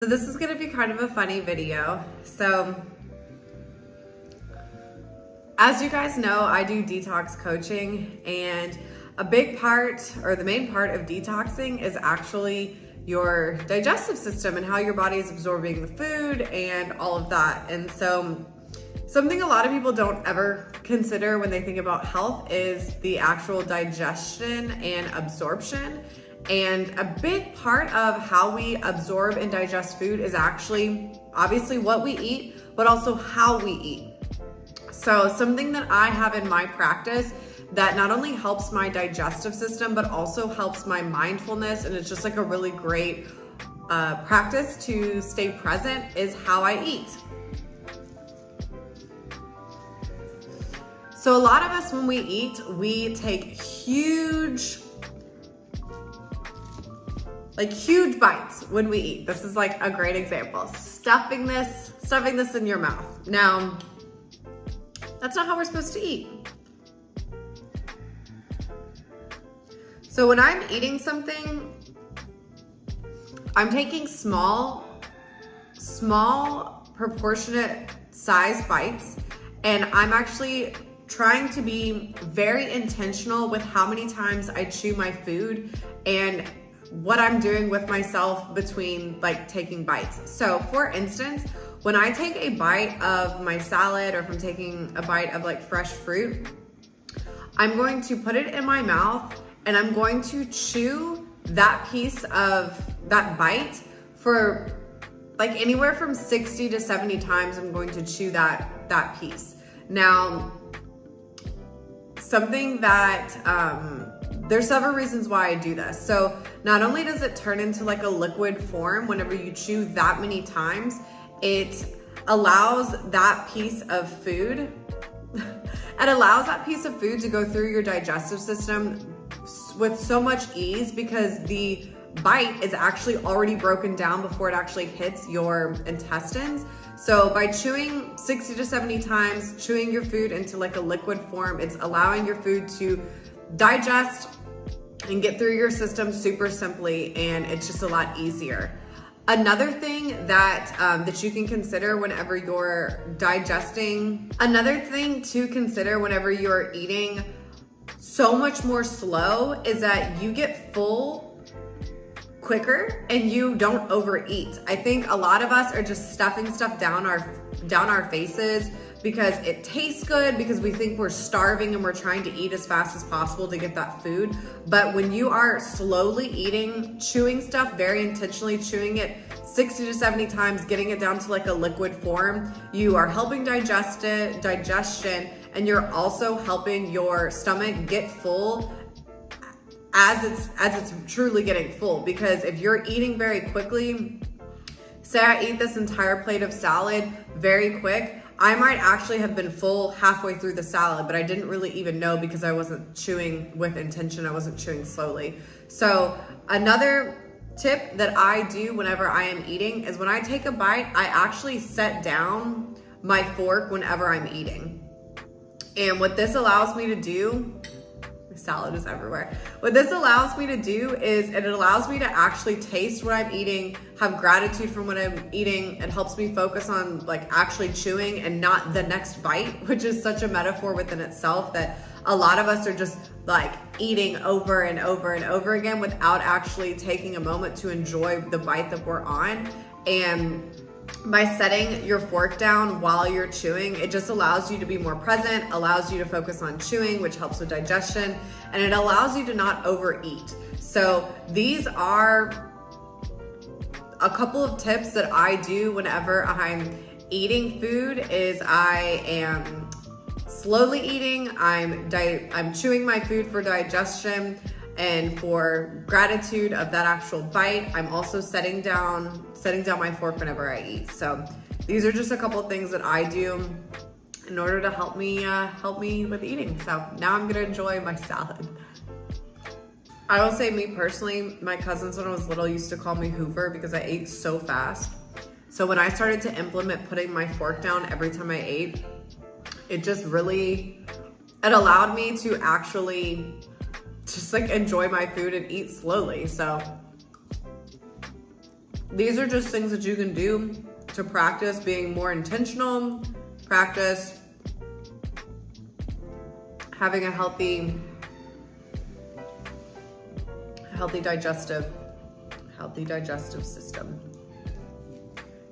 So this is gonna be kind of a funny video. So as you guys know, I do detox coaching, and a big part, or the main part of detoxing, is actually your digestive system and how your body is absorbing the food and all of that. And so something a lot of people don't ever consider when they think about health is the actual digestion and absorption. And a big part of how we absorb and digest food is actually obviously what we eat, but also how we eat. So something that I have in my practice that not only helps my digestive system, but also helps my mindfulness, and it's just like a really great practice to stay present, is how I eat. So a lot of us, when we eat, we take huge bites when we eat. This is like a great example. Stuffing this in your mouth. Now, that's not how we're supposed to eat. So when I'm eating something, I'm taking small proportionate size bites, and I'm actually trying to be very intentional with how many times I chew my food and what I'm doing with myself between like taking bites. So for instance, when I take a bite of my salad, or if I'm taking a bite of like fresh fruit, I'm going to put it in my mouth and I'm going to chew that piece of that bite for like anywhere from 60 to 70 times. I'm going to chew that piece. Now, something that, there's several reasons why I do this. So not only does it turn into like a liquid form whenever you chew that many times, it allows that piece of food, to go through your digestive system with so much ease, because the bite is actually already broken down before it actually hits your intestines. So by chewing 60 to 70 times, chewing your food into like a liquid form, it's allowing your food to digest and get through your system super simply, and it's just a lot easier. Another thing that that you can consider whenever you're digesting, another thing to consider whenever you're eating so much more slow, is that you get full quicker and you don't overeat. I think a lot of us are just stuffing stuff down our faces because it tastes good, because we think we're starving and we're trying to eat as fast as possible to get that food. But when you are slowly eating, chewing stuff, very intentionally chewing it 60 to 70 times, getting it down to like a liquid form, you are helping digestion, and you're also helping your stomach get full as it's truly getting full. Because if you're eating very quickly, say I eat this entire plate of salad very quick, I might actually have been full halfway through the salad, but I didn't really even know because I wasn't chewing with intention. I wasn't chewing slowly. So another tip that I do whenever I am eating is when I take a bite, I actually set down my fork whenever I'm eating. And what this allows me to do, salad is everywhere. What this allows me to do is it allows me to actually taste what I'm eating, have gratitude for what I'm eating. It helps me focus on like actually chewing and not the next bite, which is such a metaphor within itself, that a lot of us are just like eating over and over and over again without actually taking a moment to enjoy the bite that we're on. And by setting your fork down while you're chewing, it just allows you to be more present, allows you to focus on chewing, which helps with digestion, and it allows you to not overeat. So these are a couple of tips that I do whenever I'm eating food. Is I am slowly eating, I'm chewing my food for digestion and for gratitude of that actual bite. I'm also setting down my fork whenever I eat. So these are just a couple of things that I do in order to help me with eating. So now I'm gonna enjoy my salad. I will say, me personally, my cousins when I was little used to call me Hoover because I ate so fast. So when I started to implement putting my fork down every time I ate, it just really, it allowed me to actually just like enjoy my food and eat slowly. So these are just things that you can do to practice being more intentional, practice having a healthy digestive system.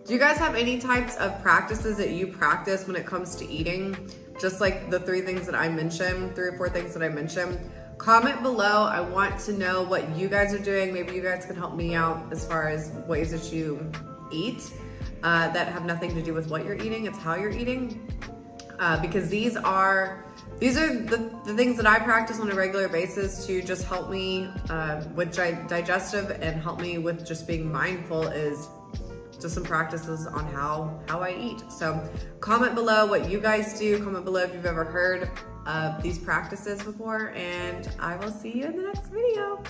Do you guys have any types of practices that you practice when it comes to eating? Just like the 3 things that I mentioned, 3 or 4 things that I mentioned. Comment below. I want to know what you guys are doing. Maybe you guys can help me out as far as ways that you eat that have nothing to do with what you're eating. It's how you're eating. Because these are the things that I practice on a regular basis to just help me with digestive and help me with just being mindful, is just some practices on how I eat. So comment below what you guys do. Comment below if you've ever heard of these practices before, and I will see you in the next video.